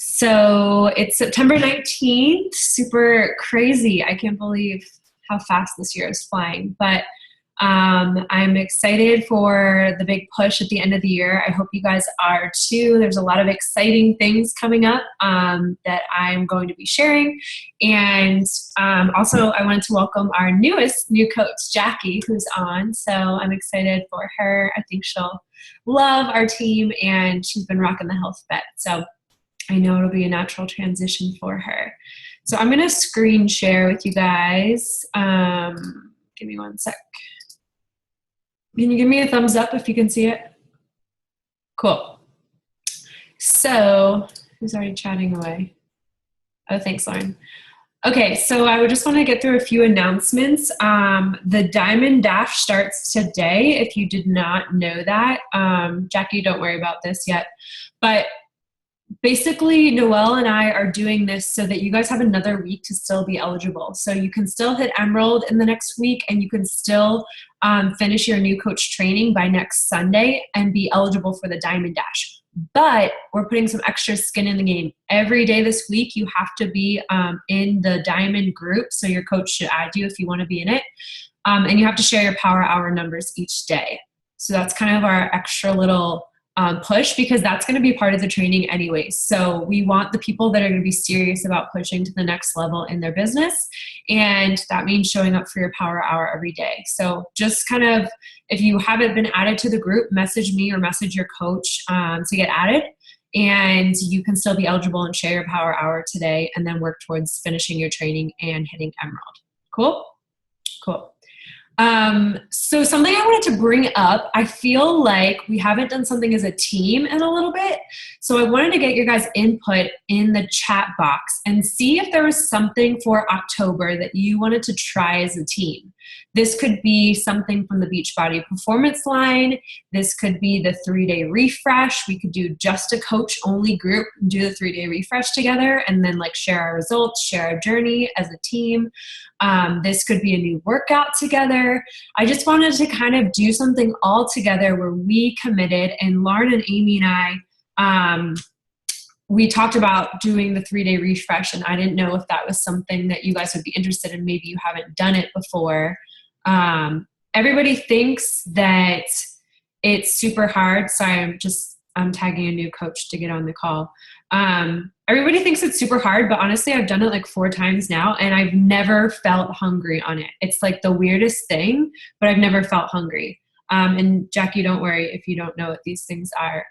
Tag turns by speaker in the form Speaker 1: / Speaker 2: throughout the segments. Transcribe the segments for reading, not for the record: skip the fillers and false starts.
Speaker 1: So it's September 19th, super crazy. I can't believe how fast this year is flying, but I'm excited for the big push at the end of the year. I hope you guys are too. There's a lot of exciting things coming up that I'm going to be sharing. And also I wanted to welcome our new coach, Jackie, who's on. So I'm excited for her. I think she'll love our team, and she's been rocking the health bet. So I know it'll be a natural transition for her. So I'm going to screen share with you guys. Give me one sec. Can you give me a thumbs up if you can see it? Cool. So, who's already chatting away? Oh, thanks, Lauren. Okay, so I would just want to get through a few announcements. The Diamond Dash starts today, if you did not know that. Jackie, don't worry about this yet. But basically, Noelle and I are doing this so that you guys have another week to still be eligible. So you can still hit Emerald in the next week, and you can still finish your new coach training by next Sunday and be eligible for the Diamond Dash. But we're putting some extra skin in the game. Every day this week, you have to be in the Diamond group. So your coach should add you if you want to be in it. And you have to share your power hour numbers each day. So that's kind of our extra little push, because that's going to be part of the training anyway. So we want the people that are going to be serious about pushing to the next level in their business. And that means showing up for your power hour every day. So just kind of, if you haven't been added to the group, message me or message your coach to get added. And you can still be eligible and share your power hour today, and then work towards finishing your training and hitting Emerald. Cool? Cool. So something I wanted to bring up, I feel like we haven't done something as a team in a little bit. So I wanted to get your guys' input in the chat box and see if there was something for October that you wanted to try as a team. This could be something from the Beachbody Performance line. This could be the 3-day refresh. We could do just a coach only group and do the 3-day refresh together, and then like share our results, share our journey as a team. This could be a new workout together. I just wanted to kind of do something all together where we committed, and Lauren and Amy and I, we talked about doing the 3-day refresh, and I didn't know if that was something that you guys would be interested in. Maybe you haven't done it before. Everybody thinks that it's super hard. Sorry, I'm tagging a new coach to get on the call. Everybody thinks it's super hard, but honestly, I've done it like 4 times now, and I've never felt hungry on it. It's like the weirdest thing, but I've never felt hungry. And Jackie, don't worry if you don't know what these things are.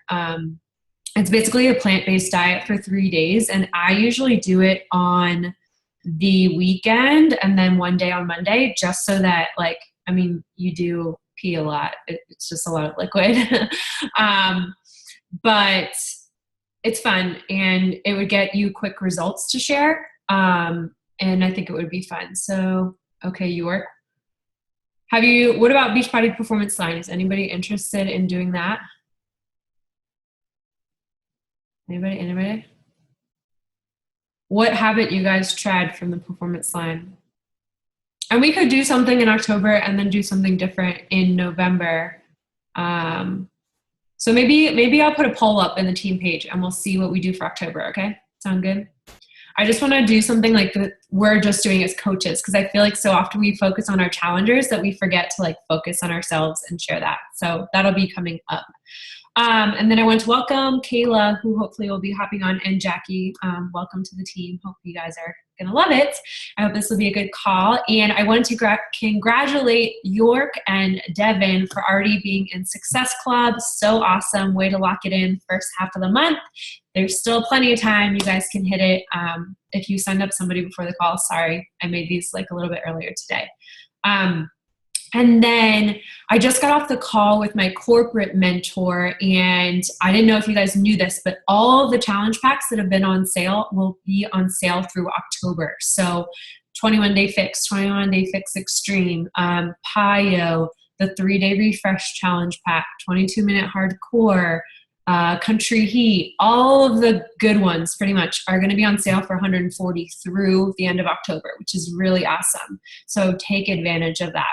Speaker 1: It's basically a plant-based diet for 3 days, and I usually do it on the weekend and then one day on Monday, just so that, like, I mean, you do pee a lot. It's just a lot of liquid. But it's fun, and it would get you quick results to share. And I think it would be fun. So, okay, York. What about Beachbody Performance Line? Is anybody interested in doing that? Anybody? What haven't you guys tried from the Performance Line? And we could do something in October and then do something different in November. So maybe I'll put a poll up in the team page, and we'll see what we do for October, okay? Sound good? I just want to do something like we're just doing as coaches, because I feel like so often we focus on our challengers that we forget to like focus on ourselves and share that. So that'll be coming up. And then I want to welcome Kayla, who hopefully will be hopping on, and Jackie. Welcome to the team. Hope you guys are going to love it. I hope this will be a good call. And I want to congratulate York and Devin for already being in Success Club. So awesome. Way to lock it in first half of the month. There's still plenty of time. You guys can hit it. If you signed up somebody before the call, sorry, I made these like a little bit earlier today. And then I just got off the call with my corporate mentor, and I didn't know if you guys knew this, but all the challenge packs that have been on sale will be on sale through October. So 21-day fix, 21-day fix extreme, PIO, the 3-day refresh challenge pack, 22-minute hardcore, country heat, all of the good ones pretty much are going to be on sale for $140 through the end of October, which is really awesome. So take advantage of that.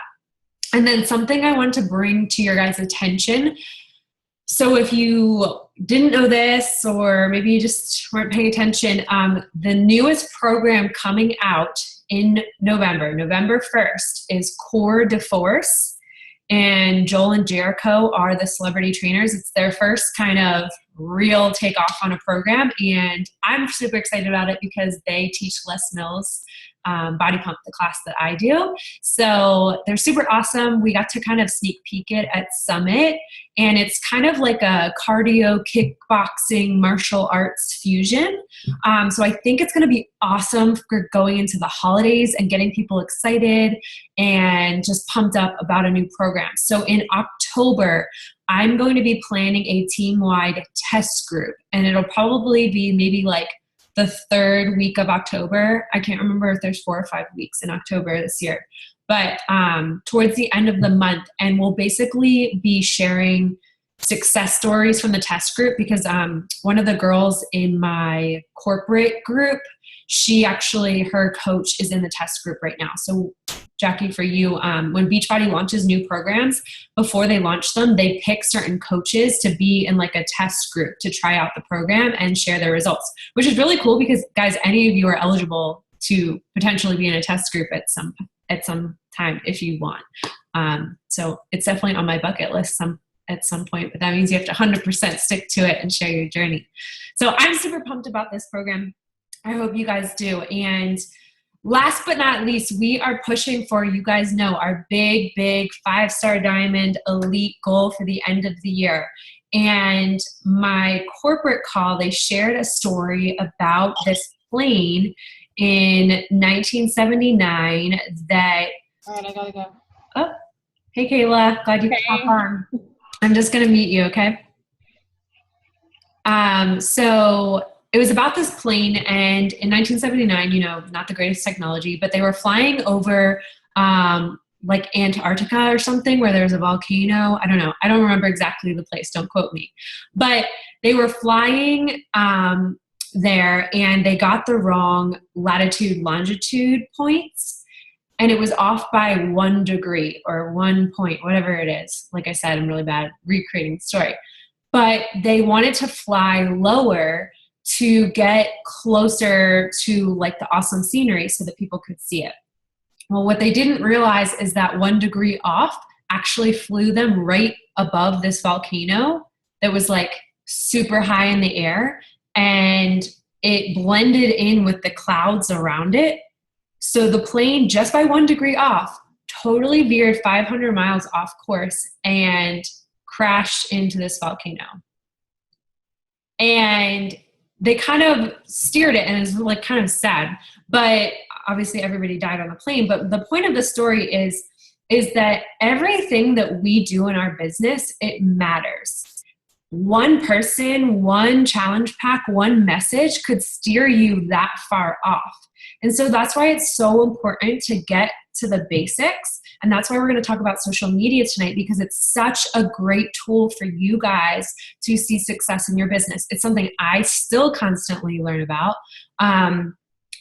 Speaker 1: And then something I want to bring to your guys' attention, So if you didn't know this, or maybe you just weren't paying attention, the newest program coming out in November 1st, is Core de Force. And Joel and Jericho are the celebrity trainers. It's their first kind of real takeoff on a program. And I'm super excited about it because they teach Les Mills Body Pump, the class that I do. So they're super awesome. We got to kind of sneak peek it at Summit. And it's kind of like a cardio, kickboxing, martial arts fusion. So I think it's going to be awesome for going into the holidays and getting people excited and just pumped up about a new program. So in October, I'm going to be planning a team-wide test group, and it'll probably be maybe like the third week of October. I can't remember if there's 4 or 5 weeks in October this year, but towards the end of the month. And we'll basically be sharing success stories from the test group, because one of the girls in my corporate group, her coach is in the test group right now. So Jackie, for you, when Beachbody launches new programs, before they launch them, they pick certain coaches to be in like a test group to try out the program and share their results, which is really cool because, guys, any of you are eligible to potentially be in a test group at some time if you want. So it's definitely on my bucket list at some point, but that means you have to 100% stick to it and share your journey. So I'm super pumped about this program. I hope you guys do. And last but not least, we are pushing for, you guys know, our big 5-star diamond elite goal for the end of the year. And my corporate call, they shared a story about this plane in 1979 that...
Speaker 2: All right, I gotta go.
Speaker 1: Oh, hey Kayla, glad you could hop on. I'm just gonna mute you, okay? So it was about this plane, and in 1979, not the greatest technology, but they were flying over like Antarctica or something, where there's a volcano. I don't know. I don't remember exactly the place. Don't quote me. But they were flying there, and they got the wrong latitude, longitude points, and it was off by 1 degree or 1 point, whatever it is. Like I said, I'm really bad at recreating the story. But they wanted to fly lower to get closer to like the awesome scenery so that people could see it. Well, what they didn't realize is that 1 degree off actually flew them right above this volcano that was like super high in the air, and it blended in with the clouds around it. So the plane, just by 1 degree off, totally veered 500 miles off course and crashed into this volcano. And they kind of steered it, and it's like kind of sad, but obviously everybody died on the plane. But the point of the story is that everything that we do in our business, it matters. One person, one challenge pack, one message could steer you that far off. And so that's why it's so important to get to the basics. And that's why we're going to talk about social media tonight, because it's such a great tool for you guys to see success in your business. It's something I still constantly learn about.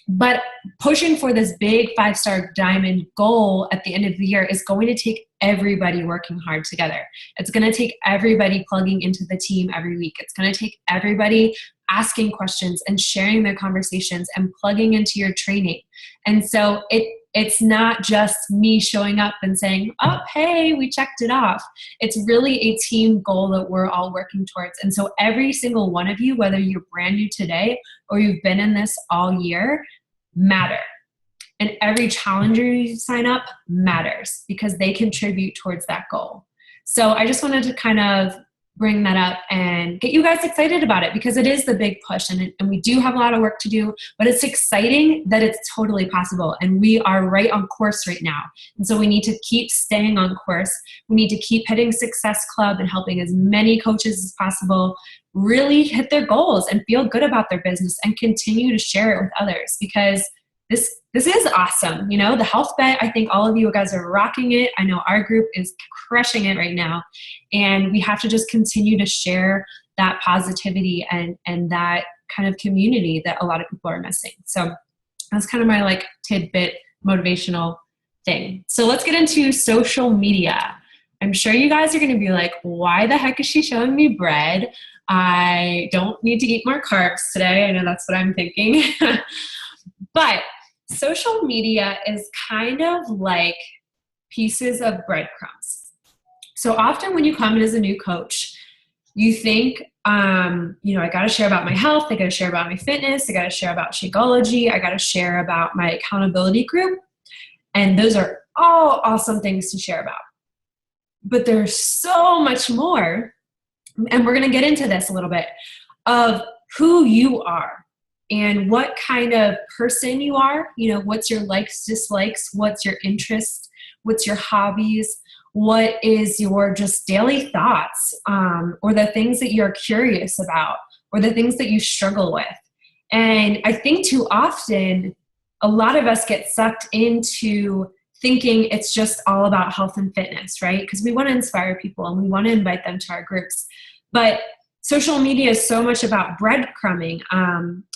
Speaker 1: But pushing for this big 5-star diamond goal at the end of the year is going to take everybody working hard together. It's going to take everybody plugging into the team every week. It's going to take everybody asking questions and sharing their conversations and plugging into your training. And so it's not just me showing up and saying, oh, hey, we checked it off. It's really a team goal that we're all working towards. And so every single one of you, whether you're brand new today or you've been in this all year, matter. And every challenger you sign up matters, because they contribute towards that goal. So I just wanted to kind of bring that up and get you guys excited about it, because it is the big push, and we do have a lot of work to do, but it's exciting that it's totally possible, and we are right on course right now. And so we need to keep staying on course. We need to keep hitting Success Club and helping as many coaches as possible really hit their goals and feel good about their business and continue to share it with others, because this is awesome. The Health Bet, I think all of you guys are rocking it. I know our group is crushing it right now. And we have to just continue to share that positivity and that kind of community that a lot of people are missing. So that's kind of my like tidbit motivational thing. So let's get into social media. I'm sure you guys are going to be like, why the heck is she showing me bread? I don't need to eat more carbs today. I know that's what I'm thinking. But social media is kind of like pieces of breadcrumbs. So often when you come in as a new coach, you think, I got to share about my health. I got to share about my fitness. I got to share about Shakeology. I got to share about my accountability group. And those are all awesome things to share about. But there's so much more, and we're going to get into this a little bit, of who you are and what kind of person you are. What's your likes, dislikes, what's your interests, what's your hobbies, what is your just daily thoughts, or the things that you're curious about, or the things that you struggle with. And I think too often, a lot of us get sucked into thinking it's just all about health and fitness, right? Because we want to inspire people and we want to invite them to our groups. But social media is so much about breadcrumbing.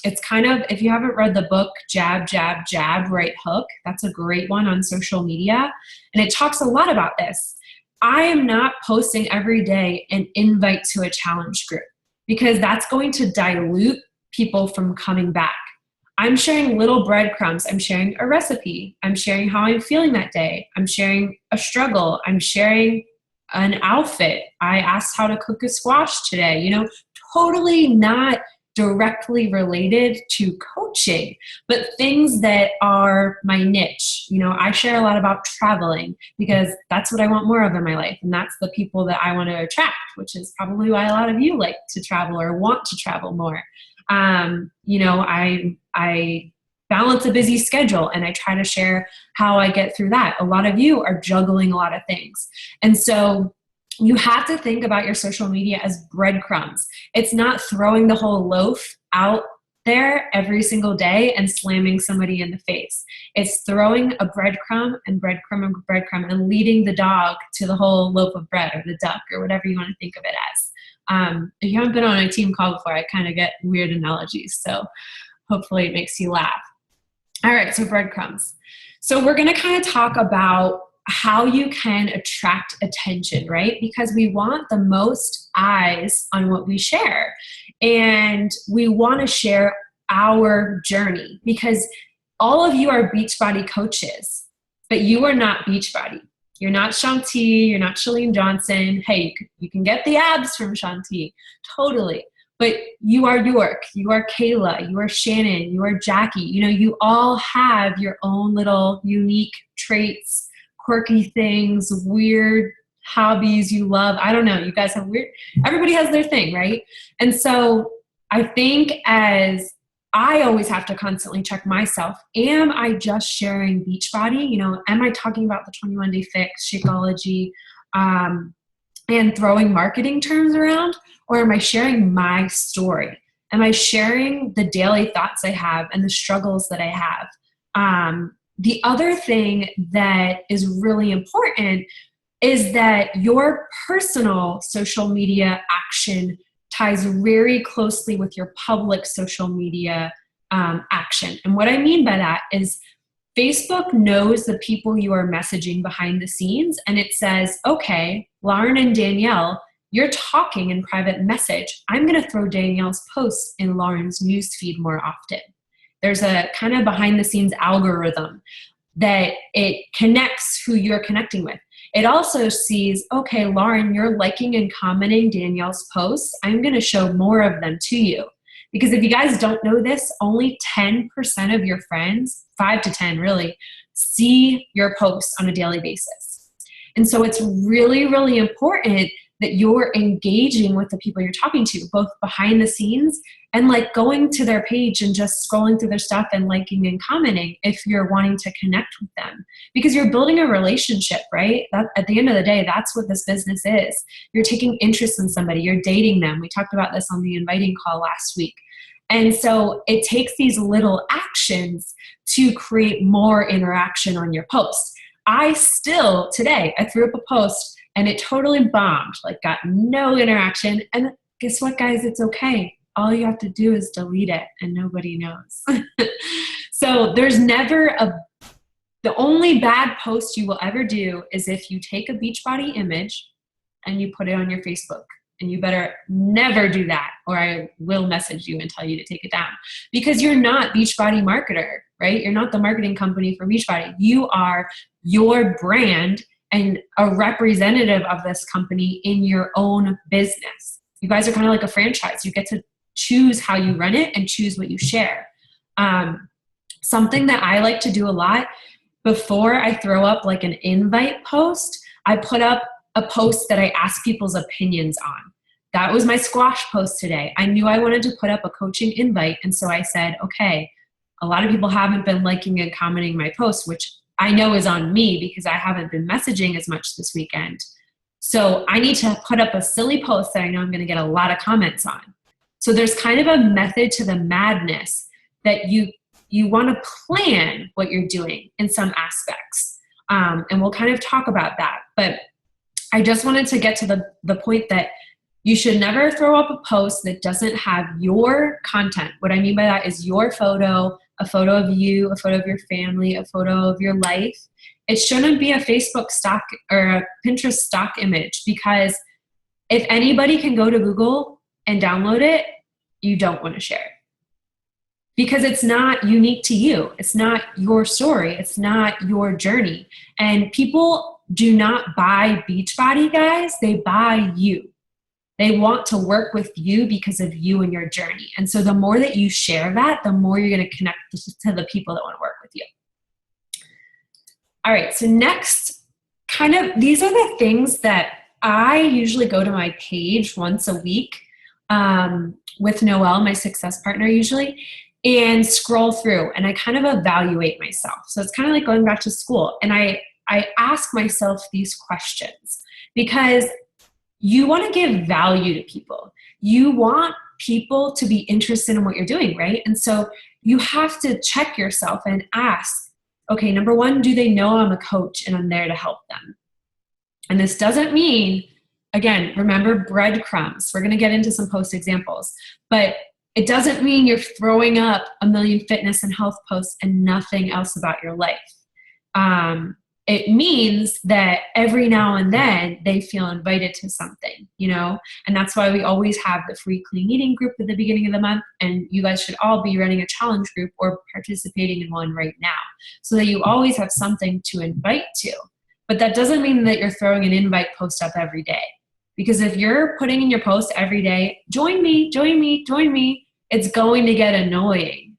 Speaker 1: It's kind of, if you haven't read the book, Jab, Jab, Jab, Right Hook, that's a great one on social media. And it talks a lot about this. I am not posting every day an invite to a challenge group because that's going to dilute people from coming back. I'm sharing little breadcrumbs. I'm sharing a recipe. I'm sharing how I'm feeling that day. I'm sharing a struggle. I'm sharing an outfit. I asked how to cook a squash today, totally not directly related to coaching, but things that are my niche. I share a lot about traveling because that's what I want more of in my life. And that's the people that I want to attract, which is probably why a lot of you like to travel or want to travel more. I balance a busy schedule and I try to share how I get through that. A lot of you are juggling a lot of things. And so you have to think about your social media as breadcrumbs. It's not throwing the whole loaf out there every single day and slamming somebody in the face. It's throwing a breadcrumb and breadcrumb and breadcrumb and leading the dog to the whole loaf of bread or the duck or whatever you want to think of it as. If you haven't been on a team call before, I kind of get weird analogies. So hopefully it makes you laugh. All right, so breadcrumbs. So we're going to kind of talk about how you can attract attention, right? Because we want the most eyes on what we share. And we want to share our journey because all of you are Beachbody coaches, but you are not Beachbody. You're not Shanti, you're not Shalene Johnson. Hey, you can get the abs from Shanti, totally. But you are York, you are Kayla, you are Shannon, you are Jackie. You all have your own little unique traits, quirky things, weird hobbies you love. I don't know, you guys have weird, everybody has their thing, right? And so I think as I always have to constantly check myself. Am I just sharing Beachbody? Am I talking about the 21-day fix, Shakeology, and throwing marketing terms around? Or am I sharing my story? Am I sharing the daily thoughts I have and the struggles that I have? The other thing that is really important is that your personal social media action ties very closely with your public social media action. And what I mean by that is Facebook knows the people you are messaging behind the scenes, and it says, okay, Lauren and Danielle, you're talking in private message. I'm going to throw Danielle's posts in Lauren's newsfeed more often. There's a kind of behind the scenes algorithm that it connects who you're connecting with. It also sees, okay, Lauren, you're liking and commenting Danielle's posts. I'm going to show more of them to you. Because if you guys don't know this, only 10% of your friends, 5 to 10 really, see your posts on a daily basis. And so it's really, really important that you're engaging with the people you're talking to, both behind the scenes and like going to their page and just scrolling through their stuff and liking and commenting if you're wanting to connect with them. Because you're building a relationship, right? At the end of the day, that's what this business is. You're taking interest in somebody, you're dating them. We talked about this on the inviting call last week. And so it takes these little actions to create more interaction on your post. I still, today, I threw up a post and it totally bombed, like got no interaction. And guess what, guys? It's okay. All you have to do is delete it and nobody knows. So there's never The only bad post you will ever do is if you take a Beachbody image and you put it on your Facebook. And you better never do that, or I will message you and tell you to take it down. Because you're not Beachbody marketer, right? You're not the marketing company for Beachbody. You are your brand and a representative of this company in your own business. You guys are kind of like a franchise. You get to choose how you run it and choose what you share. Something that I like to do a lot before I throw up like an invite post, I put up a post that I ask people's opinions on. That was my squash post today. I knew I wanted to put up a coaching invite. And so I said, okay, a lot of people haven't been liking and commenting my posts, which I know is on me because I haven't been messaging as much this weekend. So I need to put up a silly post that I know I'm going to get a lot of comments on. So there's kind of a method to the madness that you want to plan what you're doing in some aspects. And we'll kind of talk about that. But I just wanted to get to the point that you should never throw up a post that doesn't have your content. What I mean by that is your photo, a photo of you, a photo of your family, a photo of your life. It shouldn't be a Facebook stock or a Pinterest stock image, because if anybody can go to Google and download it, you don't want to share it. Because it's not unique to you. It's not your story. It's not your journey. And people do not buy Beachbody, guys. They buy you. They want to work with you because of you and your journey. And so the more that you share that, the more you're going to connect to the people that want to work with you. All right, so next, these are the things that I usually go to my page once a week with Noelle, my success partner usually, and scroll through, and I kind of evaluate myself. So it's kind of like going back to school, and I ask myself these questions because you want to give value to people. You want people to be interested in what you're doing, right? And so you have to check yourself and ask, okay, number one, do they know I'm a coach and I'm there to help them? And this doesn't mean, again, remember breadcrumbs. We're going to get into some post examples, but it doesn't mean you're throwing up a million fitness and health posts and nothing else about your life. It means that every now and then they feel invited to something, and that's why we always have the free clean eating group at the beginning of the month. And you guys should all be running a challenge group or participating in one right now so that you always have something to invite to. But that doesn't mean that you're throwing an invite post up every day. Because if you're putting in your post every day, join me, join me, join me, it's going to get annoying.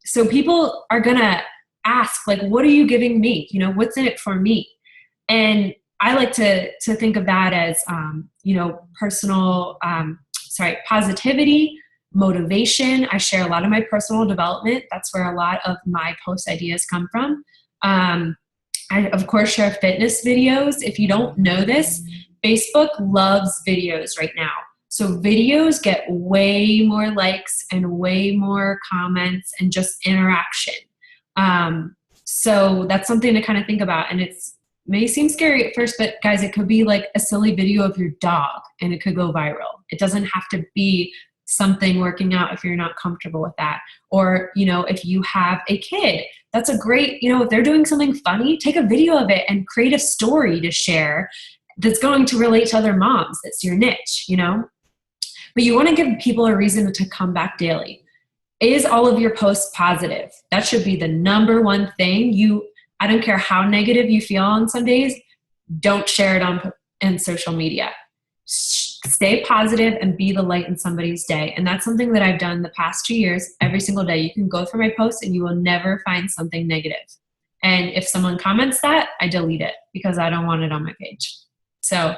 Speaker 1: So people are going to ask, like, what are you giving me? What's in it for me? And I like to think of that as, positivity, motivation. I share a lot of my personal development. That's where a lot of my post ideas come from. I, of course, share fitness videos. If you don't know this, Facebook loves videos right now. So videos get way more likes and way more comments and just interaction. So that's something to kind of think about. And it's may seem scary at first, but guys, it could be like a silly video of your dog and it could go viral. It doesn't have to be something working out if you're not comfortable with that. Or, if you have a kid, that's a great, if they're doing something funny, take a video of it and create a story to share that's going to relate to other moms. That's your niche, But you want to give people a reason to come back daily. Is all of your posts positive? That should be the number one thing. I don't care how negative you feel on some days, don't share it on social media. Stay positive and be the light in somebody's day. And that's something that I've done the past 2 years. Every single day you can go through my posts and you will never find something negative. And if someone comments that, I delete it because I don't want it on my page. So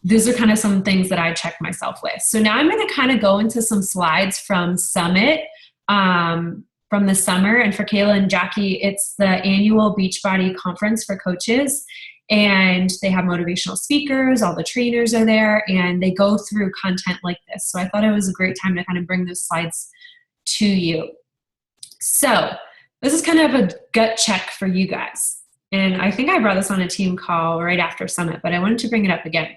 Speaker 1: these are kind of some things that I check myself with. So now I'm going to kind of go into some slides from Summit from the summer. And for Kayla and Jackie, it's the annual Beachbody conference for coaches. And they have motivational speakers, all the trainers are there, and they go through content like this. So I thought it was a great time to kind of bring those slides to you. So this is kind of a gut check for you guys. And I think I brought this on a team call right after Summit, but I wanted to bring it up again.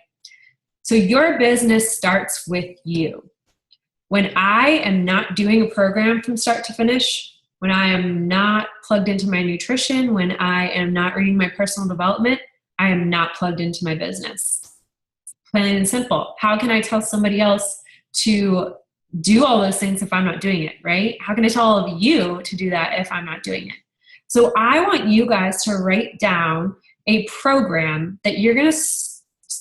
Speaker 1: So your business starts with you. When I am not doing a program from start to finish, when I am not plugged into my nutrition, when I am not reading my personal development, I am not plugged into my business. Plain and simple. How can I tell somebody else to do all those things if I'm not doing it, right? How can I tell all of you to do that if I'm not doing it? So I want you guys to write down a program that you're going to,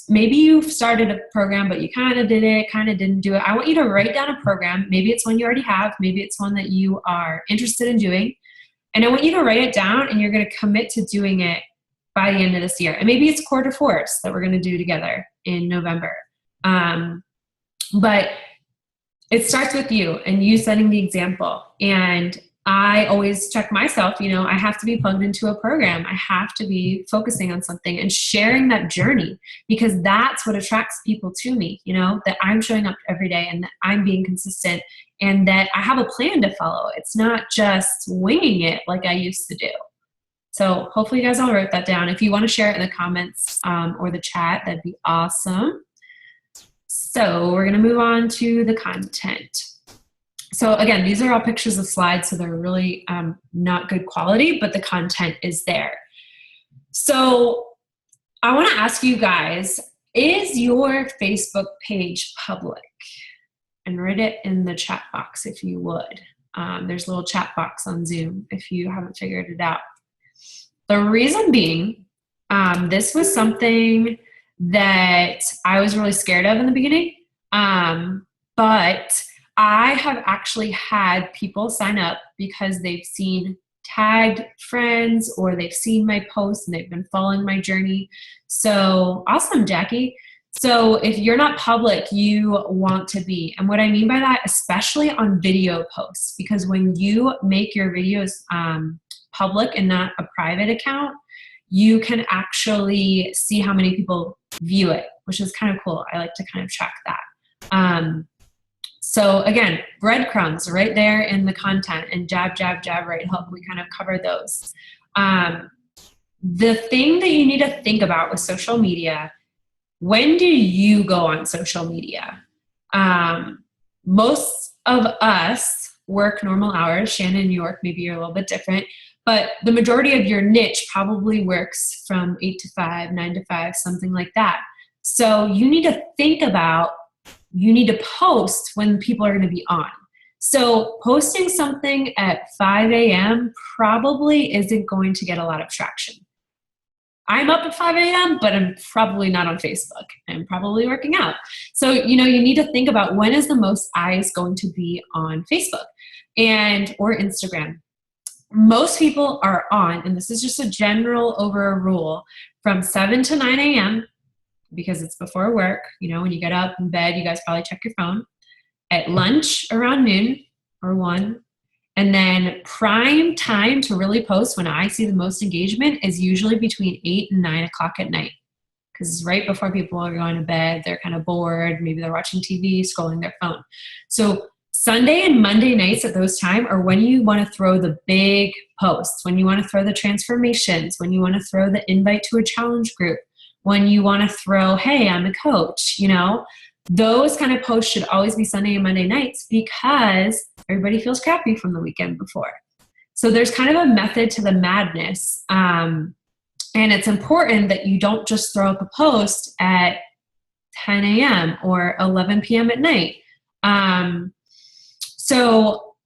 Speaker 1: maybe you've started a program, but you kind of did it, kind of didn't do it. I want you to write down a program. Maybe it's one you already have. Maybe it's one that you are interested in doing. And I want you to write it down, and you're going to commit to doing it by the end of this year. And maybe it's quarter fours that we're going to do together in November. But it starts with you and you setting the example. And I always check myself, you know, I have to be plugged into a program. I have to be focusing on something and sharing that journey, because that's what attracts people to me, you know, that I'm showing up every day and that I'm being consistent and that I have a plan to follow. It's not just winging it like I used to do. So hopefully you guys all wrote that down. If you want to share it in the comments or the chat, that'd be awesome. So we're going to move on to the content. So again, these are all pictures of slides, so they're really not good quality, but the content is there. So I want to ask you guys, is your Facebook page public? And write it in the chat box if you would. There's a little chat box on Zoom if you haven't figured it out. The reason being, this was something that I was really scared of in the beginning, but I have actually had people sign up because they've seen tagged friends or they've seen my posts and they've been following my journey. So awesome, Jackie. So if you're not public, you want to be. And what I mean by that, especially on video posts, because when you make your videos public and not a private account, you can actually see how many people view it, which is kind of cool. I like to kind of track that. So again, breadcrumbs right there in the content, and jab, jab, jab, right hook. We kind of covered those. The thing that you need to think about with social media, when do you go on social media? Most of us work normal hours. Shannon, in New York, maybe you're a little bit different. But the majority of your niche probably works from 8 to 5, 9 to 5, something like that. So you need to think about, you need to post when people are going to be on. So posting something at 5 a.m. probably isn't going to get a lot of traction. I'm up at 5 a.m., but I'm probably not on Facebook. I'm probably working out. So, you know, you need to think about when is the most eyes going to be on Facebook or Instagram. Most people are on, and this is just a general overrule, from 7 to 9 a.m. because it's before work. You know, when you get up in bed, you guys probably check your phone. At lunch around noon or 1. And then prime time to really post, when I see the most engagement, is usually between 8 and 9 o'clock at night. Because it's right before people are going to bed. They're kind of bored. Maybe they're watching TV, scrolling their phone. So Sunday and Monday nights at those times are when you want to throw the big posts, when you want to throw the transformations, when you want to throw the invite to a challenge group, when you want to throw, hey, I'm a coach, you know. Those kind of posts should always be Sunday and Monday nights because everybody feels crappy from the weekend before. So there's kind of a method to the madness. And it's important that you don't just throw up a post at 10 a.m. or 11 p.m. at night. So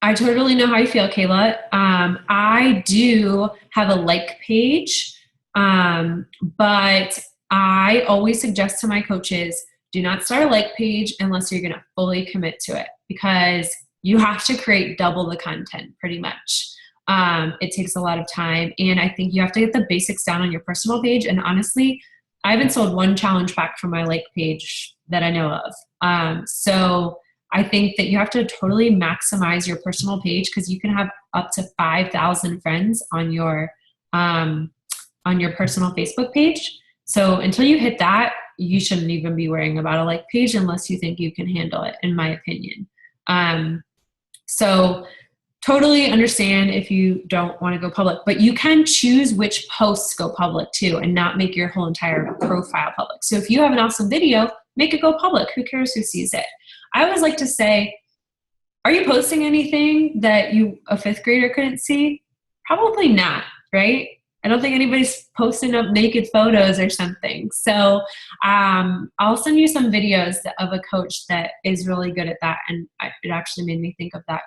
Speaker 1: I totally know how you feel, Kayla. I do have a like page, but I always suggest to my coaches, do not start a like page unless you're going to fully commit to it, because you have to create double the content pretty much. It takes a lot of time, and I think you have to get the basics down on your personal page. And honestly, I haven't sold one challenge pack from my like page that I know of. So I think that you have to totally maximize your personal page, because you can have up to 5,000 friends on your personal Facebook page. So until you hit that, you shouldn't even be worrying about a like page unless you think you can handle it, in my opinion. So totally understand if you don't want to go public, but you can choose which posts go public too, and not make your whole entire profile public. So if you have an awesome video, make it go public. Who cares who sees it? I always like to say, Are you posting anything that a fifth grader couldn't see? Probably not, right? I don't think anybody's posting up naked photos or something. So I'll send you some videos of a coach that is really good at that. And it actually made me think of that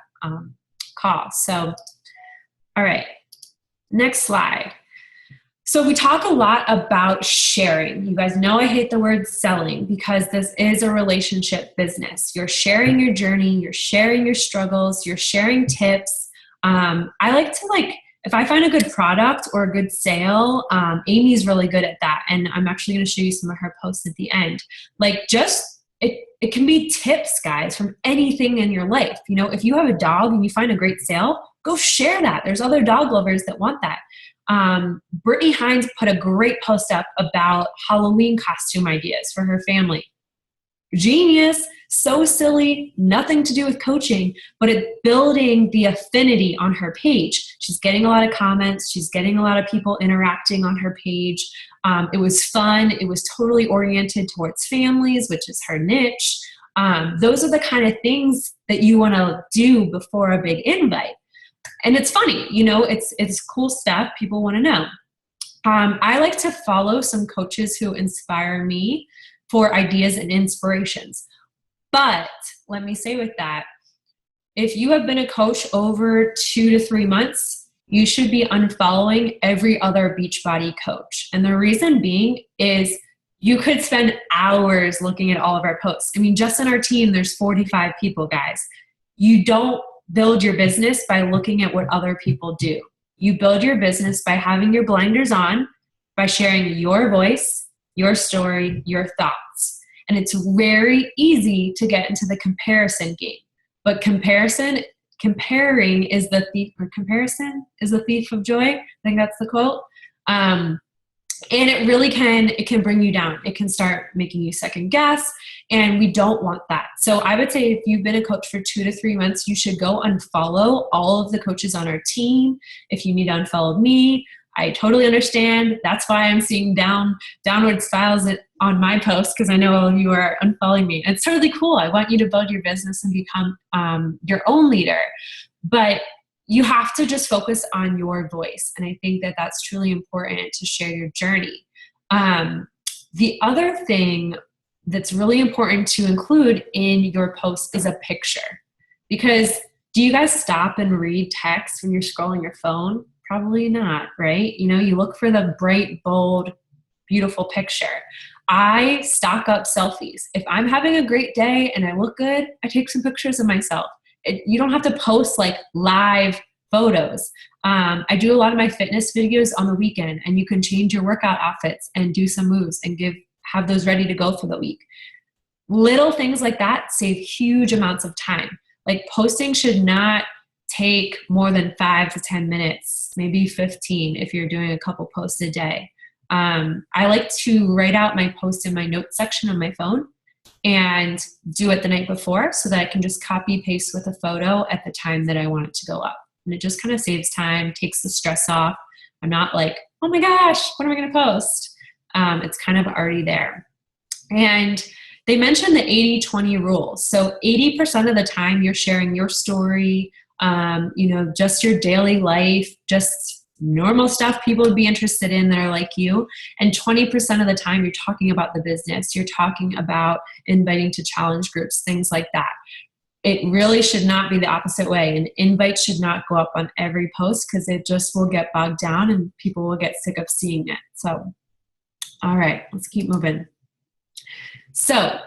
Speaker 1: call. So, all right, next slide. So we talk a lot about sharing. You guys know I hate the word selling because this is a relationship business. You're sharing your journey, you're sharing your struggles, you're sharing tips. I like to if I find a good product or a good sale, Amy's really good at that. And I'm actually going to show you some of her posts at the end. It can be tips, guys, from anything in your life. You know, if you have a dog and you find a great sale, go share that. There's other dog lovers that want that. Brittany Hines put a great post up about Halloween costume ideas for her family. Genius, so silly, nothing to do with coaching, but it's building the affinity on her page. She's getting a lot of comments. She's getting a lot of people interacting on her page. It was fun. It was totally oriented towards families, which is her niche. Those are the kind of things that you want to do before a big invite. And it's funny, you know, it's cool stuff people want to know. I like to follow some coaches who inspire me for ideas and inspirations. But let me say with that, if you have been a coach over 2 to 3 months, you should be unfollowing every other Beachbody coach. And the reason being is you could spend hours looking at all of our posts. I mean, just in our team, there's 45 people, guys. You don't build your business by looking at what other people do. You build your business by having your blinders on, by sharing your voice, your story, your thoughts. And it's very easy to get into the comparison game. But comparing is the thief, or comparison is the thief of joy. I think that's the quote. And it really can bring you down. It can start making you second guess, and we don't want that. So I would say if you've been a coach for 2 to 3 months, you should go unfollow all of the coaches on our team. If you need to unfollow me, I totally understand. That's why I'm seeing downward spirals on my posts, because I know you are unfollowing me. It's totally cool. I want you to build your business and become your own leader. But you have to just focus on your voice. And I think that that's truly important to share your journey. The other thing that's really important to include in your post is a picture. Because do you guys stop and read text when you're scrolling your phone? Probably not, right? You know, you look for the bright, bold, beautiful picture. I stock up selfies. If I'm having a great day and I look good, I take some pictures of myself. You don't have to post like live photos. I do a lot of my fitness videos on the weekend, and you can change your workout outfits and do some moves and have those ready to go for the week. Little things like that save huge amounts of time. Like posting should not take more than 5 to 10 minutes, maybe 15 if you're doing a couple posts a day. I like to write out my post in my notes section on my phone and do it the night before so that I can just copy paste with a photo at the time that I want it to go up. And it just kind of saves time, takes the stress off. I'm not like, oh my gosh, what am I going to post? It's kind of already there. And they mentioned the 80-20 rule. So 80% of the time you're sharing your story, just your daily life, just normal stuff people would be interested in that are like you. And 20% of the time you're talking about the business. You're talking about inviting to challenge groups, things like that. It really should not be the opposite way. An invite should not go up on every post because it just will get bogged down and people will get sick of seeing it. So, all right, let's keep moving. So,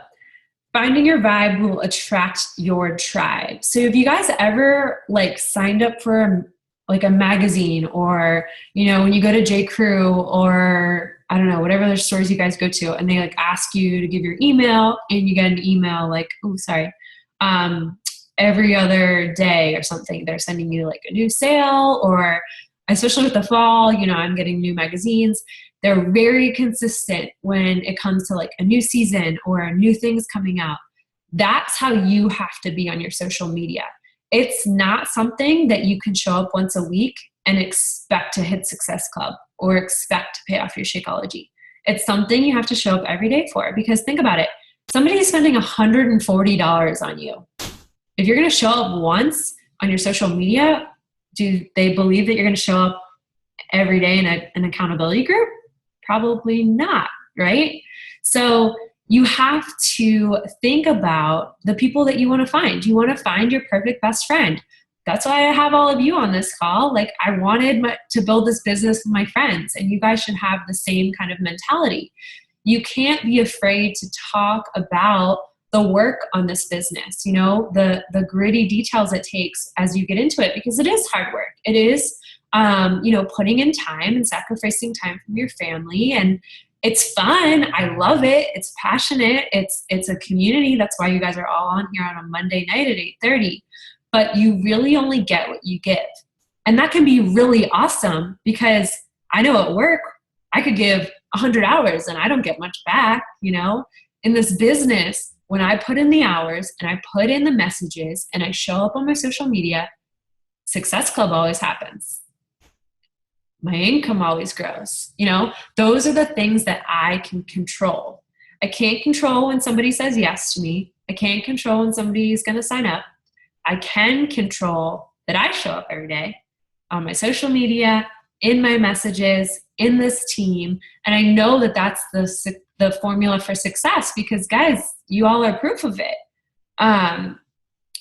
Speaker 1: finding your vibe will attract your tribe. So if you guys ever signed up for a magazine, or, when you go to J. Crew, or I don't know, whatever other stores you guys go to, and they ask you to give your email, and you get an email every other day or something, they're sending you a new sale, or especially with the fall, I'm getting new magazines. They're very consistent when it comes to a new season or new things coming out. That's how you have to be on your social media. It's not something that you can show up once a week and expect to hit Success Club or expect to pay off your Shakeology. It's something you have to show up every day for, because think about it. Somebody is spending $140 on you. If you're going to show up once on your social media, do they believe that you're going to show up every day in an accountability group? Probably not, right? So you have to think about the people that you want to find. You want to find your perfect best friend. That's why I have all of you on this call. Like, I wanted to build this business with my friends, and you guys should have the same kind of mentality. You can't be afraid to talk about the work on this business, you know, the gritty details it takes as you get into it, because it is hard work. It is, you know, putting in time and sacrificing time from your family, and it's fun. I love it. It's passionate. It's a community. That's why you guys are all on here on a Monday night at 8:30. But you really only get what you give. And that can be really awesome, because I know at work, I could give 100 hours and I don't get much back, you know? In this business, when I put in the hours and I put in the messages and I show up on my social media, Success Club always happens. My income always grows. You know, those are the things that I can control. I can't control when somebody says yes to me. I can't control when somebody's going to sign up. I can control that I show up every day on my social media, in my messages, in this team. And I know that that's the formula for success, because guys, you all are proof of it.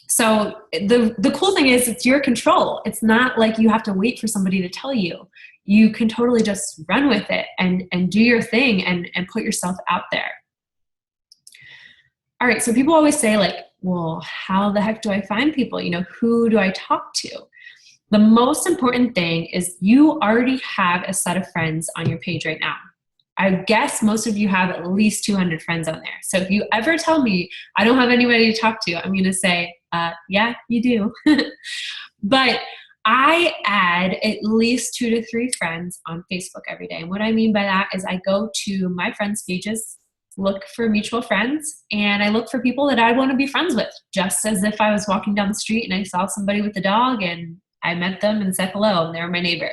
Speaker 1: So the cool thing is, it's your control. It's not like you have to wait for somebody to tell you. You can totally just run with it and do your thing and put yourself out there. All right, so people always say, like, well, how the heck do I find people? You know, who do I talk to? The most important thing is you already have a set of friends on your page right now. I guess most of you have at least 200 friends on there. So if you ever tell me I don't have anybody to talk to, I'm going to say, yeah, you do. But I add at least 2 to 3 friends on Facebook every day. And what I mean by that is I go to my friends' pages, look for mutual friends, and I look for people that I want to be friends with, just as if I was walking down the street and I saw somebody with a dog and I met them and said hello and they were my neighbor.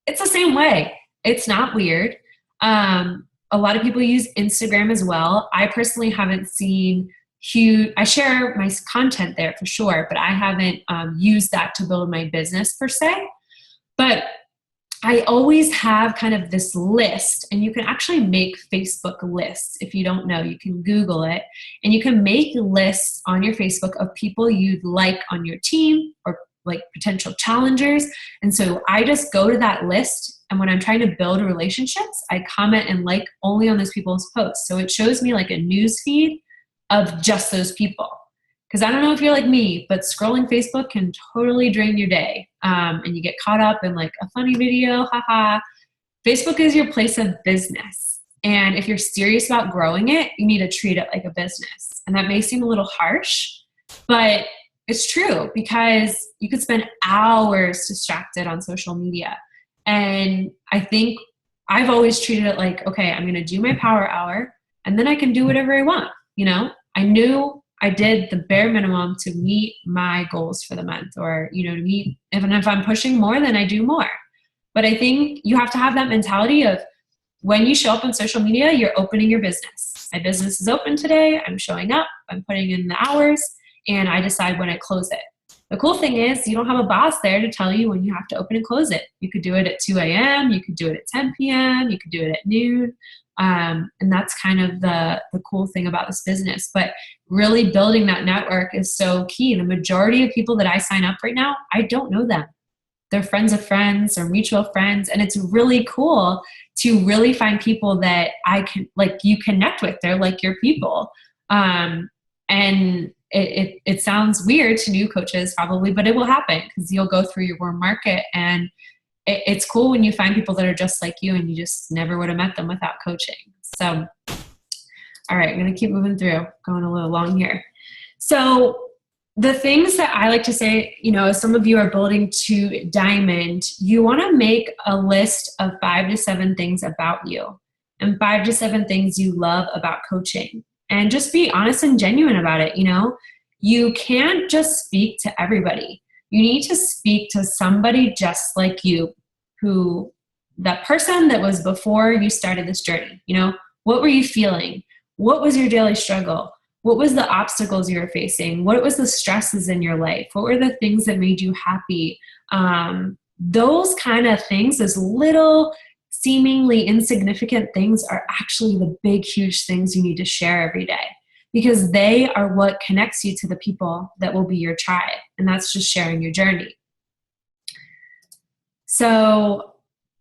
Speaker 1: It's the same way. It's not weird. A lot of people use Instagram as well. I personally haven't seen huge, I share my content there for sure, but I haven't used that to build my business per se. But I always have kind of this list, and you can actually make Facebook lists. If you don't know, you can Google it, and you can make lists on your Facebook of people you'd like on your team or like potential challengers. And so I just go to that list, and when I'm trying to build relationships, I comment and like only on those people's posts. So it shows me like a news feed of just those people. Because I don't know if you're like me, but scrolling Facebook can totally drain your day. And you get caught up in like a funny video, haha. Facebook is your place of business. And if you're serious about growing it, you need to treat it like a business. And that may seem a little harsh, but it's true, because you could spend hours distracted on social media. And I think I've always treated it like, okay, I'm going to do my power hour and then I can do whatever I want. You know, I knew I did the bare minimum to meet my goals for the month, or, you know, to meet, even if I'm pushing more, then I do more. But I think you have to have that mentality of when you show up on social media, you're opening your business. My business is open today. I'm showing up, I'm putting in the hours, and I decide when I close it. The cool thing is you don't have a boss there to tell you when you have to open and close it. You could do it at 2 a.m. You could do it at 10 p.m. You could do it at noon. And that's kind of the cool thing about this business. But really building that network is so key. The majority of people that I sign up right now, I don't know them. They're friends of friends or mutual friends. And it's really cool to really find people that I can, like, you connect with. They're like your people. And it sounds weird to new coaches probably, but it will happen because you'll go through your warm market, and it's cool when you find people that are just like you and you just never would have met them without coaching. So, all right, I'm going to keep moving through, going a little long here. So the things that I like to say, you know, as some of you are building to diamond, you want to make a list of 5 to 7 things about you and 5 to 7 things you love about coaching. And just be honest and genuine about it. You know, you can't just speak to everybody. You need to speak to somebody just like you, who, that person that was before you started this journey. You know, what were you feeling? What was your daily struggle? What was the obstacles you were facing? What was the stresses in your life? What were the things that made you happy? Those kind of things, those little seemingly insignificant things, are actually the big, huge things you need to share every day, because they are what connects you to the people that will be your tribe. And that's just sharing your journey. So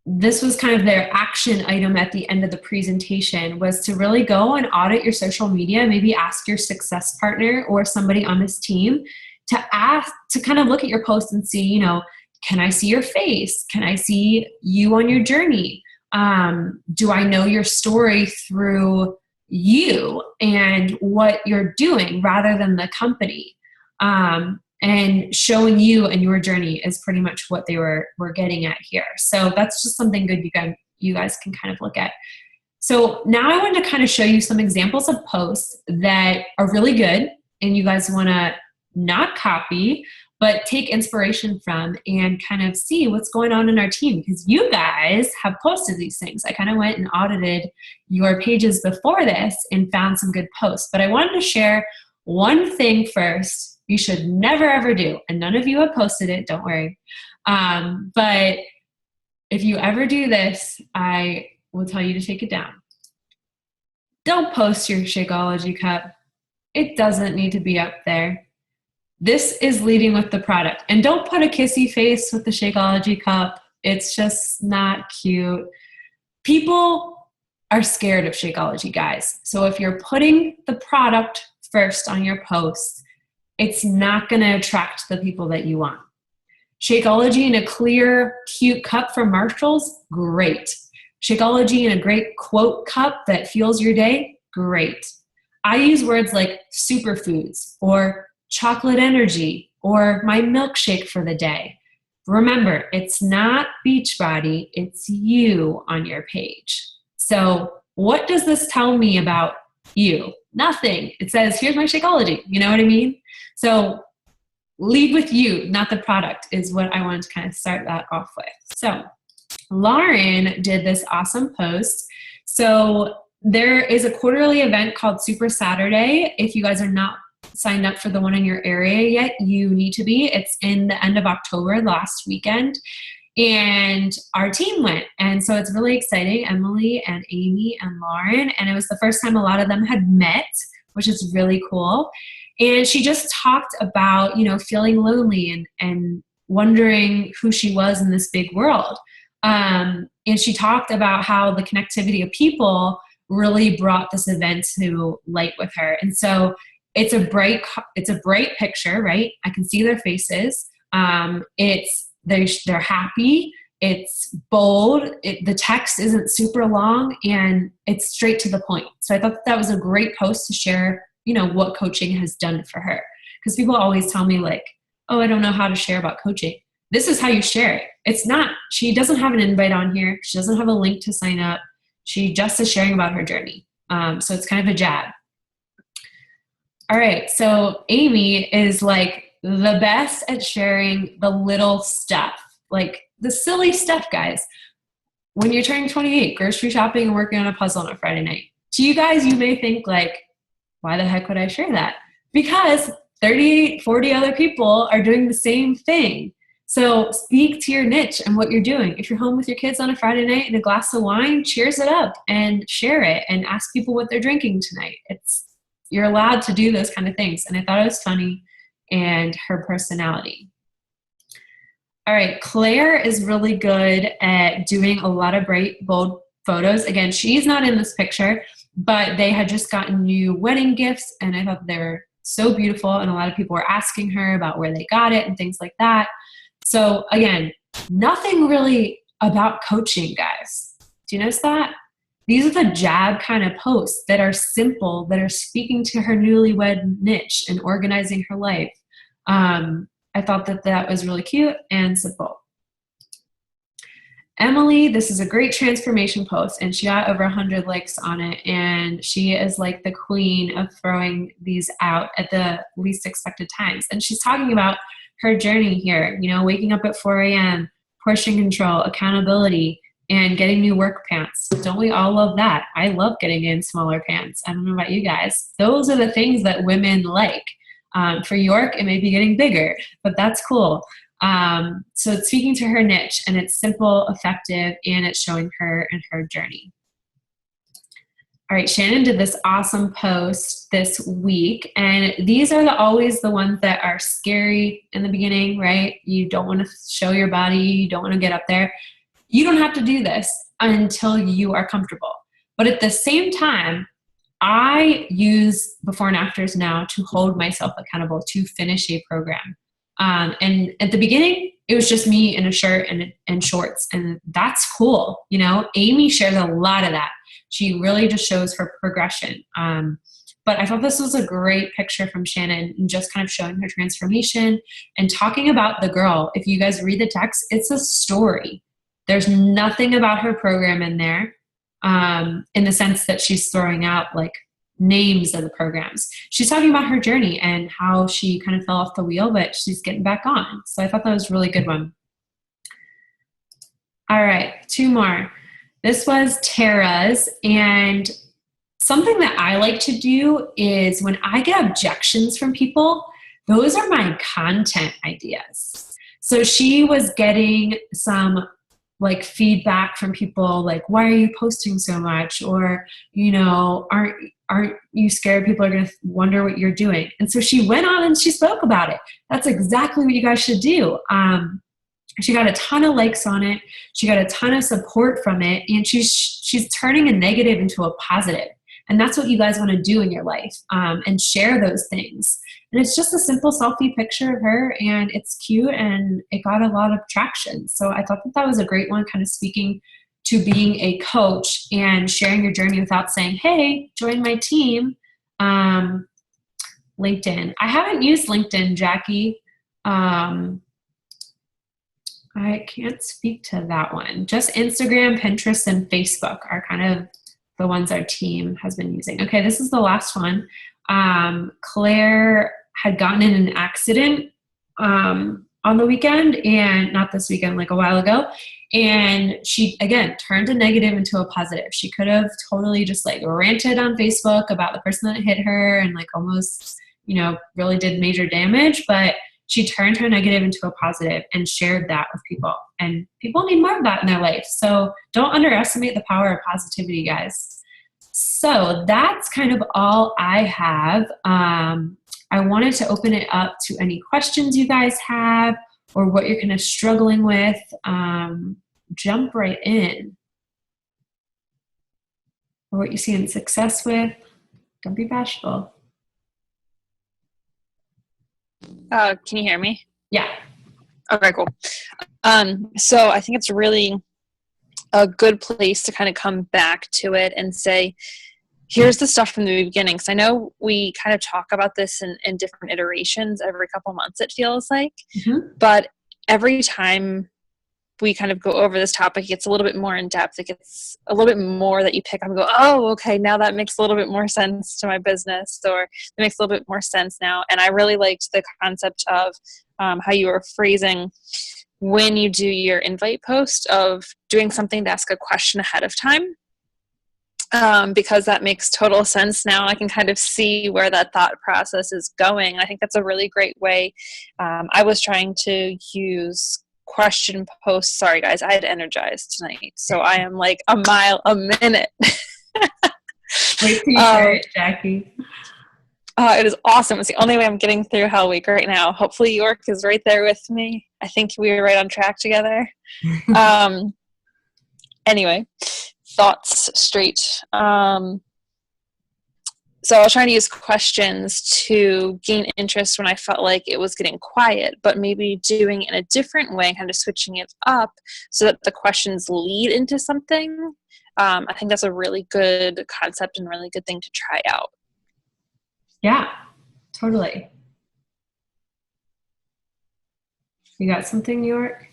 Speaker 1: this was kind of their action item at the end of the presentation, was to really go and audit your social media. Maybe ask your success partner or somebody on this team to kind of look at your posts and see, you know, can I see your face? Can I see you on your journey? Do I know your story through you and what you're doing rather than the company? And showing you and your journey is pretty much what they were getting at here. So that's just something good you guys can kind of look at. So now I wanted to kind of show you some examples of posts that are really good and you guys want to not copy, but take inspiration from and kind of see what's going on in our team, because you guys have posted these things. I kind of went and audited your pages before this and found some good posts, but I wanted to share one thing first you should never ever do, and none of you have posted it, don't worry. But if you ever do this, I will tell you to take it down. Don't post your Shakeology cup. It doesn't need to be up there. This is leading with the product. And don't put a kissy face with the Shakeology cup. It's just not cute. People are scared of Shakeology, guys. So if you're putting the product first on your post, it's not going to attract the people that you want. Shakeology in a clear, cute cup from Marshall's, great. Shakeology in a great quote cup that fuels your day, great. I use words like superfoods or chocolate energy or my milkshake for the day. Remember, it's not Beachbody, it's you on your page. So what does this tell me about you? Nothing. It says, here's my Shakeology. You know what I mean? So lead with you, not the product, is what I wanted to kind of start that off with. So Lauren did this awesome post. So there is a quarterly event called Super Saturday. If you guys are not signed up for the one in your area yet, you need to be. It's in the end of October, last weekend. And our team went. And so it's really exciting. Emily and Amy and Lauren. And it was the first time a lot of them had met, which is really cool. And she just talked about, you know, feeling lonely and wondering who she was in this big world. And she talked about how the connectivity of people really brought this event to light with her. And so it's a bright picture, right? I can see their faces. They're happy. It's bold. The text isn't super long and it's straight to the point. So I thought that was a great post to share, you know, what coaching has done for her. Because people always tell me like, oh, I don't know how to share about coaching. This is how you share it. It's not, she doesn't have an invite on here. She doesn't have a link to sign up. She just is sharing about her journey. So it's kind of a jab. All right. So Amy is like the best at sharing the little stuff, like the silly stuff, guys. When you're turning 28, grocery shopping and working on a puzzle on a Friday night. To you guys, you may think like, why the heck would I share that? Because 30, 40 other people are doing the same thing. So speak to your niche and what you're doing. If you're home with your kids on a Friday night and a glass of wine, cheers it up and share it and ask people what they're drinking tonight. You're allowed to do those kind of things. And I thought it was funny and her personality. All right, Claire is really good at doing a lot of bright, bold photos. Again, she's not in this picture, but they had just gotten new wedding gifts and I thought they were so beautiful. And a lot of people were asking her about where they got it and things like that. So again, nothing really about coaching, guys. Do you notice that? These are the jab kind of posts that are simple, that are speaking to her newlywed niche and organizing her life. I thought that was really cute and simple. Emily, this is a great transformation post and she got over 100 likes on it. And she is like the queen of throwing these out at the least expected times. And she's talking about her journey here, you know, waking up at 4 a.m., portion control, accountability, and getting new work pants. Don't we all love that? I love getting in smaller pants. I don't know about you guys. Those are the things that women like. For York, it may be getting bigger, but that's cool. So it's speaking to her niche, and it's simple, effective, and it's showing her and her journey. All right, Shannon did this awesome post this week, and these are always the ones that are scary in the beginning, right? You don't want to show your body. You don't want to get up there. You don't have to do this until you are comfortable. But at the same time, I use before and afters now to hold myself accountable to finish a program. And at the beginning, it was just me in a shirt and shorts, and that's cool. You know, Amy shares a lot of that. She really just shows her progression. But I thought this was a great picture from Shannon, and just kind of showing her transformation and talking about the girl. If you guys read the text, it's a story. There's nothing about her program in there, in the sense that she's throwing out like names of the programs. She's talking about her journey and how she kind of fell off the wheel, but she's getting back on. So I thought that was a really good one. All right, 2 more. This was Tara's, and something that I like to do is when I get objections from people, those are my content ideas. So she was getting some like feedback from people like, why are you posting so much? Or, you know, aren't you scared people are going to wonder what you're doing? And so she went on and she spoke about it. That's exactly what you guys should do. She got a ton of likes on it. She got a ton of support from it. And she's turning a negative into a positive. And that's what you guys want to do in your life, and share those things. And it's just a simple selfie picture of her, and it's cute, and it got a lot of traction. So I thought that was a great one, kind of speaking to being a coach and sharing your journey without saying, hey, join my team. LinkedIn. I haven't used LinkedIn, Jackie. I can't speak to that one. Just Instagram, Pinterest, and Facebook are kind of the ones our team has been using. Okay, this is the last one. Claire had gotten in an accident on the weekend, and not this weekend, like a while ago. And she, again, turned a negative into a positive. She could have totally just like ranted on Facebook about the person that hit her and like almost, you know, really did major damage, but she turned her negative into a positive and shared that with people. And people need more of that in their life. So don't underestimate the power of positivity, guys. So that's kind of all I have. I wanted to open it up to any questions you guys have or what you're kind of struggling with. Jump right in. Or what you're seeing success with. Don't be bashful.
Speaker 2: Can you hear me?
Speaker 1: Yeah.
Speaker 2: Okay, cool. So I think it's really a good place to kind of come back to it and say, here's the stuff from the beginning. Because I know we kind of talk about this in different iterations every couple months, it feels like. Mm-hmm. But every time we kind of go over this topic, it gets a little bit more in depth. It gets a little bit more that you pick up and go, oh, okay, now that makes a little bit more sense to my business, or it makes a little bit more sense now. And I really liked the concept of how you were phrasing when you do your invite post of doing something to ask a question ahead of time, because that makes total sense now. I can kind of see where that thought process is going. I think that's a really great way. I was trying to use question posts. Sorry guys, I had energized tonight, so I am like a mile a minute.
Speaker 1: Wait till you hear it, Jackie.
Speaker 2: It is awesome. It's the only way I'm getting through Hell Week right now. Hopefully York is right there with me. I think we were right on track together. Anyway, thoughts straight. So I was trying to use questions to gain interest when I felt like it was getting quiet, but maybe doing it in a different way, kind of switching it up so that the questions lead into something. I think that's a really good concept and really good thing to try out.
Speaker 1: Yeah, totally. You got something, York?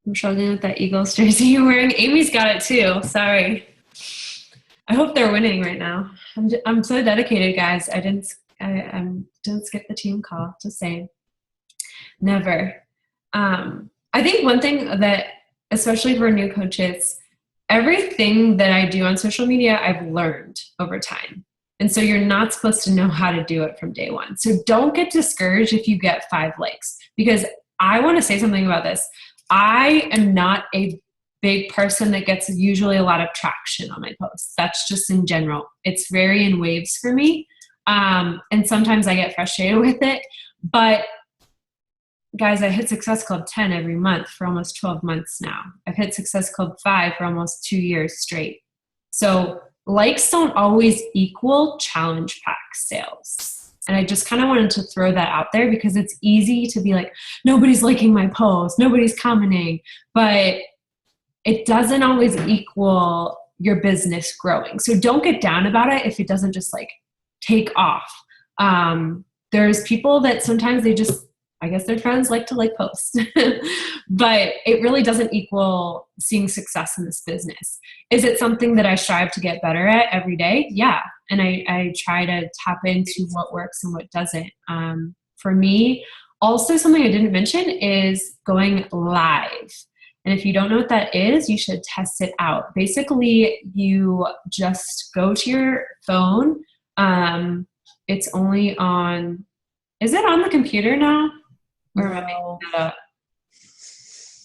Speaker 1: I'm struggling with that Eagles jersey you're wearing. Amy's got it too. Sorry. I hope they're winning right now. I'm so dedicated, guys. I didn't skip the team call. Just saying. Never. I think one thing that, especially for new coaches, everything that I do on social media, I've learned over time. And so you're not supposed to know how to do it from day one. So don't get discouraged if you get 5 likes, because I want to say something about this. I am not a big person that gets usually a lot of traction on my posts. That's just in general. It's very in waves for me. And sometimes I get frustrated with it. But guys, I hit Success Club 10 every month for almost 12 months now. I've hit Success Club 5 for almost 2 years straight. So likes don't always equal challenge pack sales. And I just kind of wanted to throw that out there because it's easy to be like, nobody's liking my post, nobody's commenting, but it doesn't always equal your business growing. So don't get down about it if it doesn't just like take off. There's people that sometimes they just, I guess their friends like to like posts, but it really doesn't equal seeing success in this business. Is it something that I strive to get better at every day? Yeah. And I try to tap into what works and what doesn't. For me, also something I didn't mention is going live. And if you don't know what that is, you should test it out. Basically, you just go to your phone. It's only on, is it on the computer now? Or am I making that up?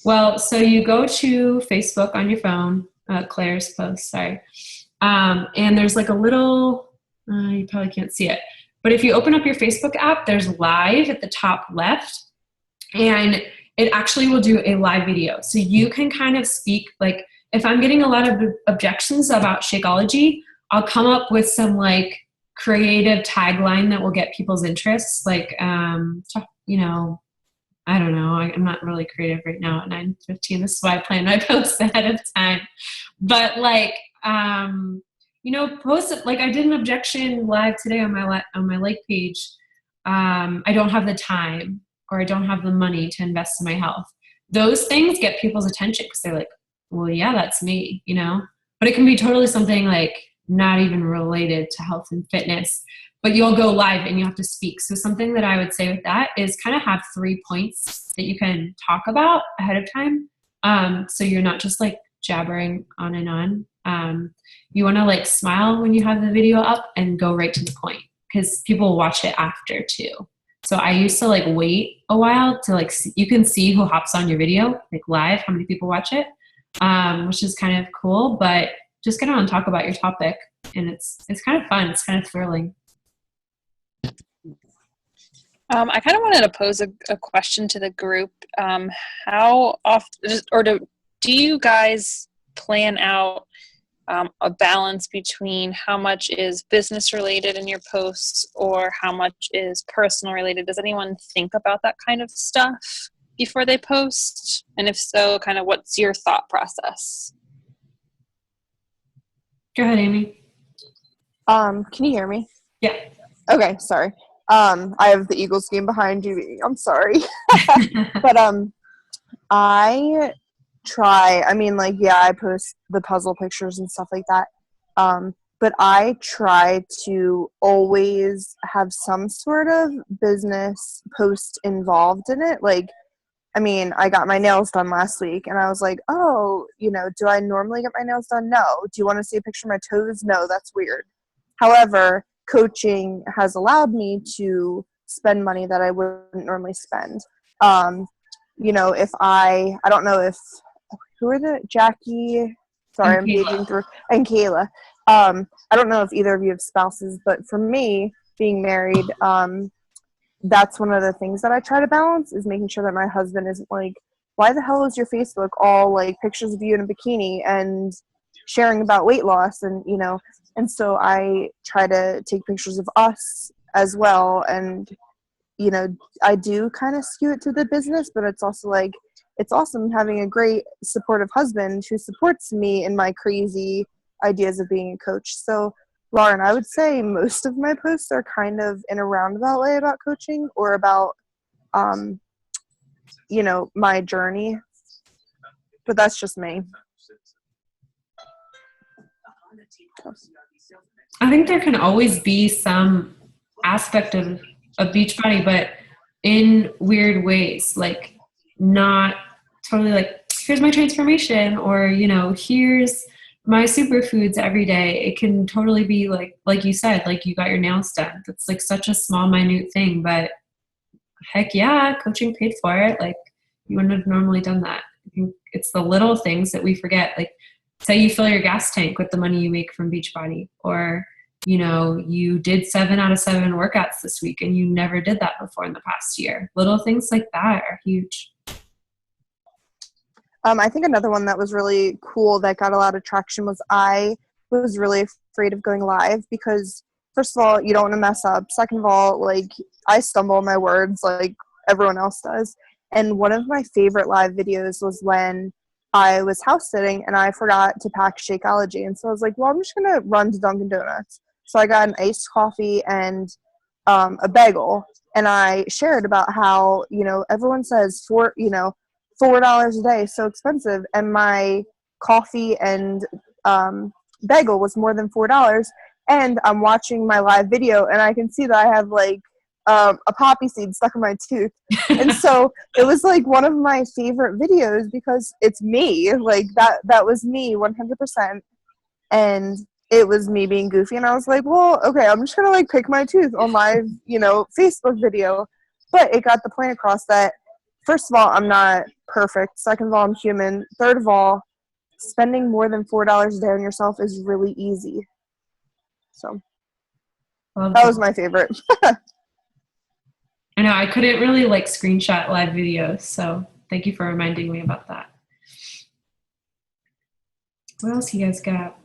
Speaker 1: Well, so you go to Facebook on your phone, Claire's post, sorry. And there's like a little, you probably can't see it, but if you open up your Facebook app, there's live at the top left, and it actually will do a live video. So you can kind of speak, like if I'm getting a lot of objections about Shakeology, I'll come up with some like creative tagline that will get people's interests. Like, you know, I don't know. I'm not really creative right now at 9:15. This is why I plan my posts ahead of time. But like, you know, post it. Like I did an objection live today on my Lake page. I don't have the time, or I don't have the money to invest in my health. Those things get people's attention because they're like, well, yeah, that's me, you know. But it can be totally something like not even related to health and fitness. But you'll go live and you have to speak. So something that I would say with that is kind of have 3 points that you can talk about ahead of time. So you're not just like jabbering on and on. You want to like smile when you have the video up and go right to the point, because people will watch it after too. So I used to like wait a while to like see, you can see who hops on your video, like live, how many people watch it, which is kind of cool. But just get on and talk about your topic, and it's kind of fun. It's kind of thrilling.
Speaker 2: I kind of wanted to pose a question to the group. How often, or do you guys plan out a balance between how much is business related in your posts or how much is personal related? Does anyone think about that kind of stuff before they post? And if so, kind of what's your thought process?
Speaker 1: Go ahead, Amy.
Speaker 3: Can you hear me?
Speaker 1: Yeah.
Speaker 3: Okay, sorry. I have the Eagles game behind you. I'm sorry. But I try, I mean, like, yeah, I post the puzzle pictures and stuff like that. But I try to always have some sort of business post involved in it. Like, I mean, I got my nails done last week, and I was like, oh, you know, do I normally get my nails done? No. Do you want to see a picture of my toes? No, that's weird. However, coaching has allowed me to spend money that I wouldn't normally spend. You know, if I don't know if, who are the, Jackie, sorry, I'm paging through, and Kayla. I don't know if either of you have spouses, but for me, being married, that's one of the things that I try to balance, is making sure that my husband isn't like, why the hell is your Facebook all like pictures of you in a bikini and sharing about weight loss? And, you know, and so I try to take pictures of us as well. And, you know, I do kind of skew it to the business, but it's also like, it's awesome having a great supportive husband who supports me in my crazy ideas of being a coach. So, Lauren, I would say most of my posts are kind of in a roundabout way about coaching or about, you know, my journey. But that's just me.
Speaker 1: I think there can always be some aspect of Beachbody, but in weird ways, like not totally like, here's my transformation, or, you know, here's my superfoods every day. It can totally be like you said, like you got your nails done. That's like such a small, minute thing, but heck yeah, coaching paid for it. Like you wouldn't have normally done that. I think it's the little things that we forget. Like say you fill your gas tank with the money you make from Beachbody, or, you know, you did 7 out of 7 workouts this week and you never did that before in the past year. Little things like that are huge.
Speaker 3: I think another one that was really cool that got a lot of traction was I was really afraid of going live because, first of all, you don't want to mess up. Second of all, like, I stumble on my words like everyone else does. And one of my favorite live videos was when I was house sitting and I forgot to pack Shakeology. And so I was like, well, I'm just going to run to Dunkin' Donuts. So I got an iced coffee and a bagel. And I shared about how, you know, everyone says $4 a day is so expensive, and my coffee and bagel was more than $4. And I'm watching my live video and I can see that I have like a poppy seed stuck in my tooth. And so it was like one of my favorite videos because it's me, like that was me 100%. And it was me being goofy, and I was like, well, okay, I'm just gonna like pick my tooth on my, you know, Facebook video. But it got the point across that, first of all, I'm not perfect. Second of all, I'm human. Third of all, spending more than $4 a day on yourself is really easy. So that was my favorite.
Speaker 1: I know I couldn't really like screenshot live videos, so thank you for reminding me about that. What else you guys got?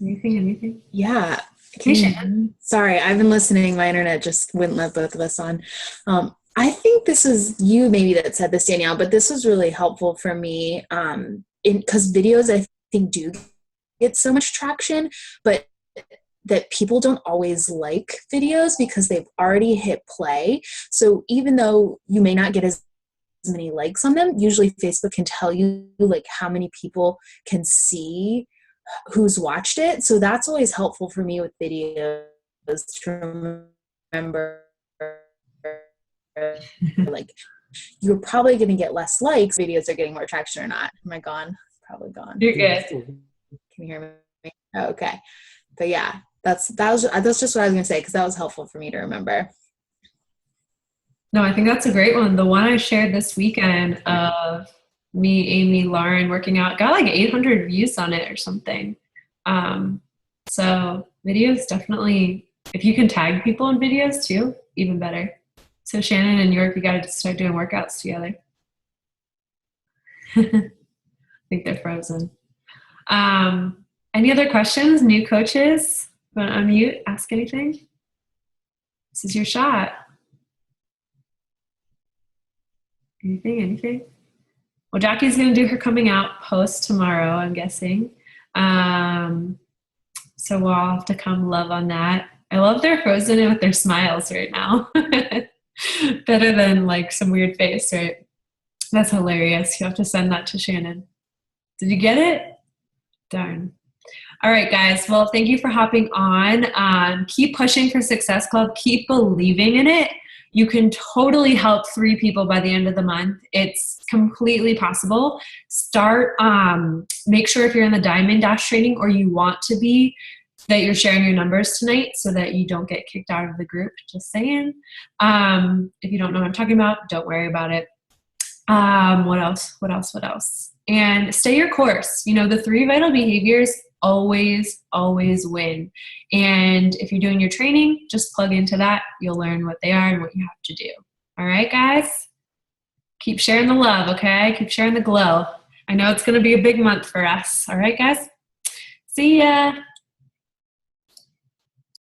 Speaker 1: Anything?
Speaker 4: Yeah.
Speaker 1: Shannon.
Speaker 4: Sorry, I've been listening. My internet just wouldn't let both of us on. I think this is you maybe that said this, Danielle, but this was really helpful for me because videos I think do get so much traction, but that people don't always like videos because they've already hit play. So even though you may not get as many likes on them, usually Facebook can tell you like how many people can see who's watched it. So that's always helpful for me with videos to remember like you're probably going to get less likes. Videos are getting more traction or not. Am I gone? Probably gone.
Speaker 1: You're good.
Speaker 4: Can you hear me? Oh, okay. But yeah, that's just what I was going to say because that was helpful for me to remember.
Speaker 1: No, I think that's a great one. The one I shared this weekend of me, Amy, Lauren working out got like 800 views on it or something. So videos definitely, if you can tag people in videos too, even better. So Shannon and York, you got to start doing workouts together. I think they're frozen. Any other questions? New coaches? Want to unmute? Ask anything? This is your shot. Anything? Well, Jackie's going to do her coming out post tomorrow, I'm guessing. So we'll all have to come love on that. I love they're frozen in with their smiles right now. Better than like some weird face, right? That's hilarious. You have to send that to Shannon. Did you get it? Darn. All right, guys. Well, thank you for hopping on. Keep pushing for Success Club. Keep believing in it. You can totally help 3 people by the end of the month. It's completely possible. Make sure if you're in the Diamond Dash training or you want to be, that you're sharing your numbers tonight so that you don't get kicked out of the group. Just saying. If you don't know what I'm talking about, don't worry about it. What else? And stay your course. You know, the 3 vital behaviors always win. And if you're doing your training, just plug into that. You'll learn what they are and what you have to do. All right, guys? Keep sharing the love, okay? Keep sharing the glow. I know it's going to be a big month for us. All right, guys? See ya.